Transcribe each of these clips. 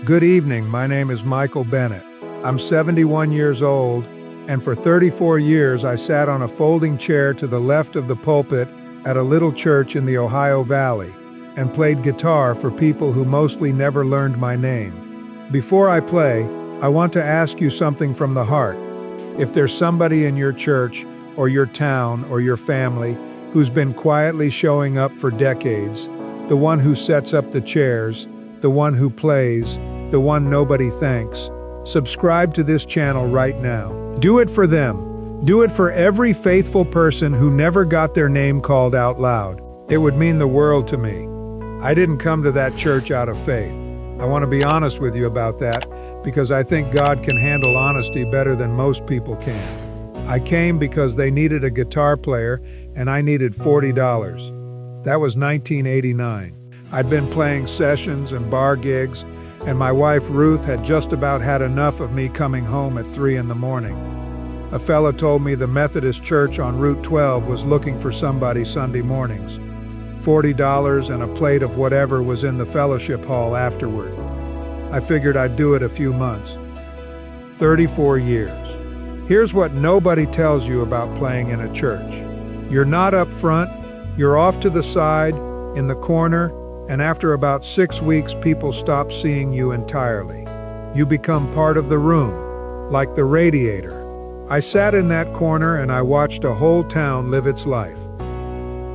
Good evening, my name is Michael Bennett. I'm 71 years old, and for 34 years I sat on a folding chair to the left of the pulpit at a little church in the Ohio Valley and played guitar for people who mostly never learned my name. Before I play, I want to ask you something from the heart. If there's somebody in your church or your town or your family who's been quietly showing up for decades, the one who sets up the chairs, the one who plays, the one nobody thanks, subscribe to this channel right now. Do it for them. Do it for every faithful person who never got their name called out loud. It would mean the world to me. I didn't come to that church out of faith. I want to be honest with you about that because I think God can handle honesty better than most people can. I came because they needed a guitar player and I needed $40. That was 1989. I'd been playing sessions and bar gigs, and my wife Ruth had just about had enough of me coming home at 3 in the morning. A fella told me the Methodist church on Route 12 was looking for somebody Sunday mornings. $40 and a plate of whatever was in the fellowship hall afterward. I figured I'd do it a few months. 34 years. Here's what nobody tells you about playing in a church. You're not up front, you're off to the side, in the corner, and after about 6 weeks, people stop seeing you entirely. You become part of the room, like the radiator. I sat in that corner and I watched a whole town live its life.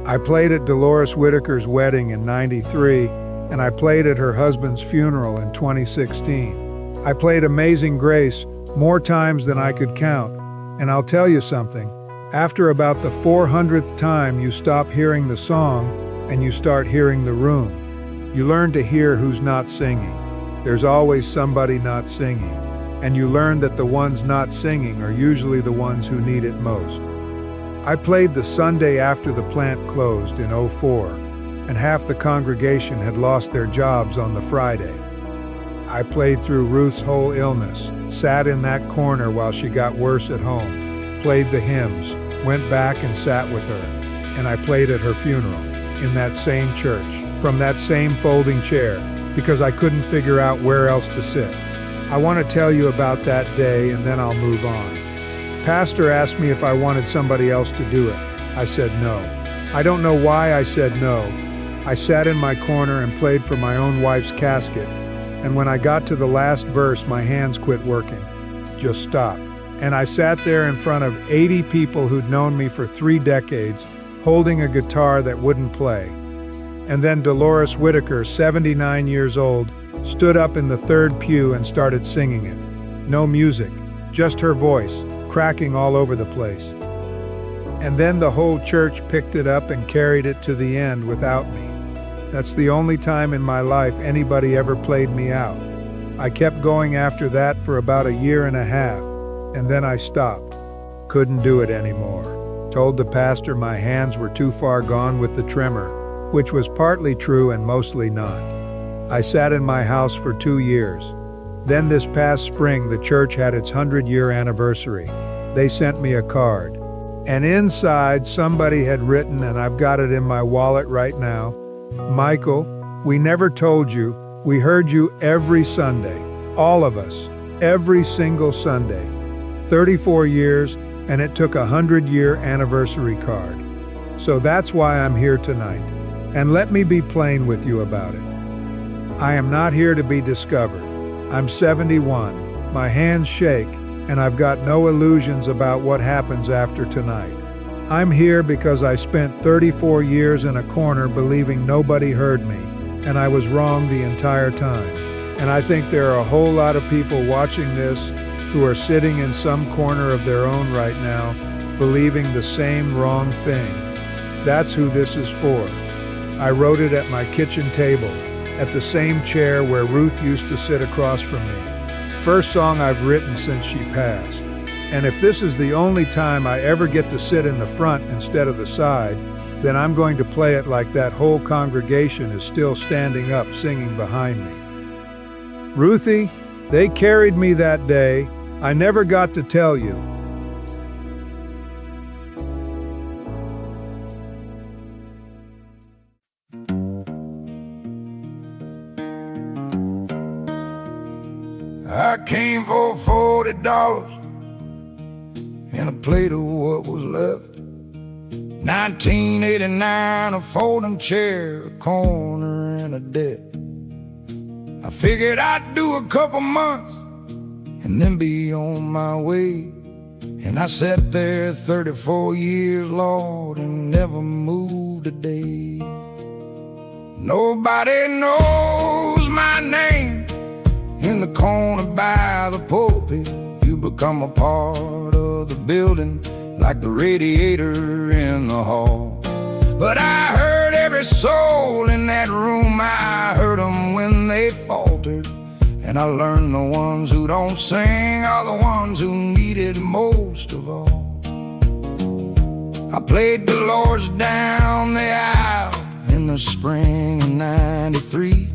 I played at Dolores Whitaker's wedding in '93, and I played at her husband's funeral in 2016. I played Amazing Grace more times than I could count, and I'll tell you something. After about the 400th time, you stop hearing the song and you start hearing the room. You learn to hear who's not singing. There's always somebody not singing. And you learn that the ones not singing are usually the ones who need it most. I played the Sunday after the plant closed in '04, and half the congregation had lost their jobs on the Friday. I played through Ruth's whole illness, sat in that corner while she got worse at home, played the hymns, went back and sat with her, and I played at her funeral, in that same church, from that same folding chair, because I couldn't figure out where else to sit. I want to tell you about that day and then I'll move on. Pastor asked me if I wanted somebody else to do it. I said no. I don't know why I said no. I sat in my corner and played for my own wife's casket, and when I got to the last verse, my hands quit working. Just stopped. And I sat there in front of 80 people who'd known me for 3 decades, holding a guitar that wouldn't play. And then Dolores Whitaker, 79 years old, stood up in the third pew and started singing it. No music, just her voice, cracking all over the place. And then the whole church picked it up and carried it to the end without me. That's the only time in my life anybody ever played me out. I kept going after that for about a year and a half, and then I stopped. Couldn't do it anymore. Told the pastor my hands were too far gone with the tremor, which was partly true and mostly not. I sat in my house for 2 years. Then this past spring, the church had its 100-year anniversary. They sent me a card. And inside, somebody had written, and I've got it in my wallet right now, "Michael, we never told you. We heard you every Sunday. All of us. Every single Sunday. 34 years, and it took a 100-year anniversary card. So that's why I'm here tonight. And let me be plain with you about it. I am not here to be discovered. I'm 71, my hands shake, and I've got no illusions about what happens after tonight. I'm here because I spent 34 years in a corner believing nobody heard me, and I was wrong the entire time. And I think there are a whole lot of people watching this who are sitting in some corner of their own right now, believing the same wrong thing. That's who this is for. I wrote it at my kitchen table, at the same chair where Ruth used to sit across from me. First song I've written since she passed. And if this is the only time I ever get to sit in the front instead of the side, then I'm going to play it like that whole congregation is still standing up singing behind me. Ruthie, they carried me that day. I never got to tell you. I came for $40 and a plate of what was left. 1989, a folding chair, a corner, and a debt. I figured I'd do a couple months and then be on my way. And I sat there 34 years, Lord, and never moved a day. Nobody knows my name. In the corner by the pulpit, you become a part of the building, like the radiator in the hall. But I heard every soul in that room. I heard them when they faltered. And I learned the ones who don't sing are the ones who need it most of all. I played Dolores down the aisle in the spring of '93,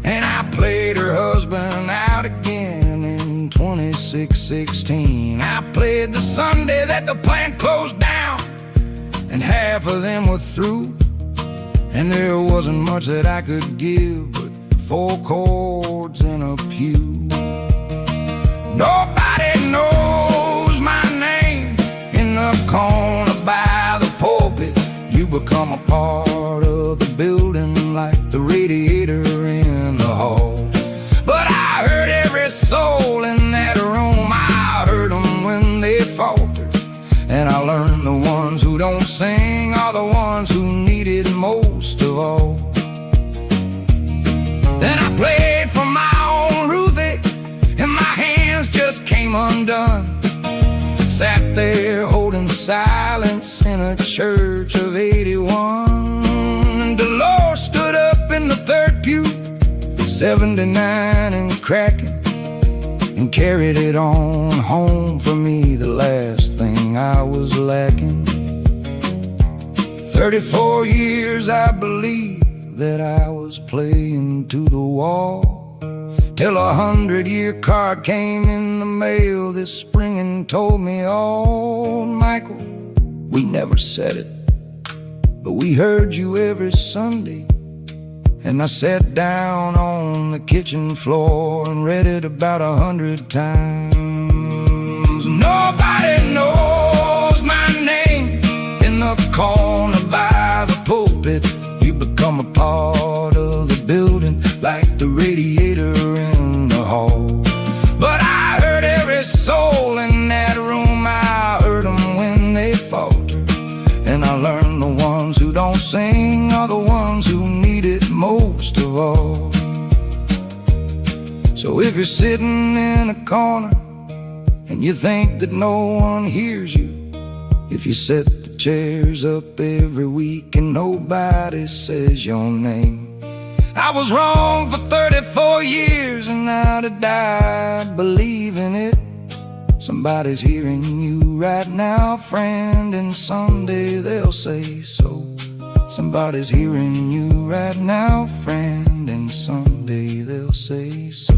and I played her husband out again in 2616. I played the Sunday that the plant closed down and half of them were through, and there wasn't much that I could give but 4 chords in a pew. Nobody knows my name. In the corner by the pulpit, you become a part of the building, like the radiator in the hall. But I heard every soul in that room. I heard them when they faltered. And I learned the ones who don't sing are the ones who need it most of all. Then I played for my own Ruthie, and my hands just came undone. Sat there holding silence in a church of 81. And Dolores stood up in the third pew, 79 and cracking, and carried it on home for me, the last thing I was lacking. 34 years I believe that I was playing to the wall, till a 100-year card came in the mail this spring and told me, "Oh, Michael, we never said it, but we heard you every Sunday." And I sat down on the kitchen floor and read it about 100 times. Nobody knows my name. In the corner by the pulpit, you become a part of the building, like the radiator in the hall. But I heard every soul in that room. I heard them when they faltered. And I learned the ones who don't sing are the ones who need it most of all. So if you're sitting in a corner and you think that no one hears you, if you set the chairs up every week and nobody says your name, I was wrong for 34 years and I'd have died believing it. Somebody's hearing you right now, friend, and someday they'll say so. Somebody's hearing you right now, friend, and someday they'll say so.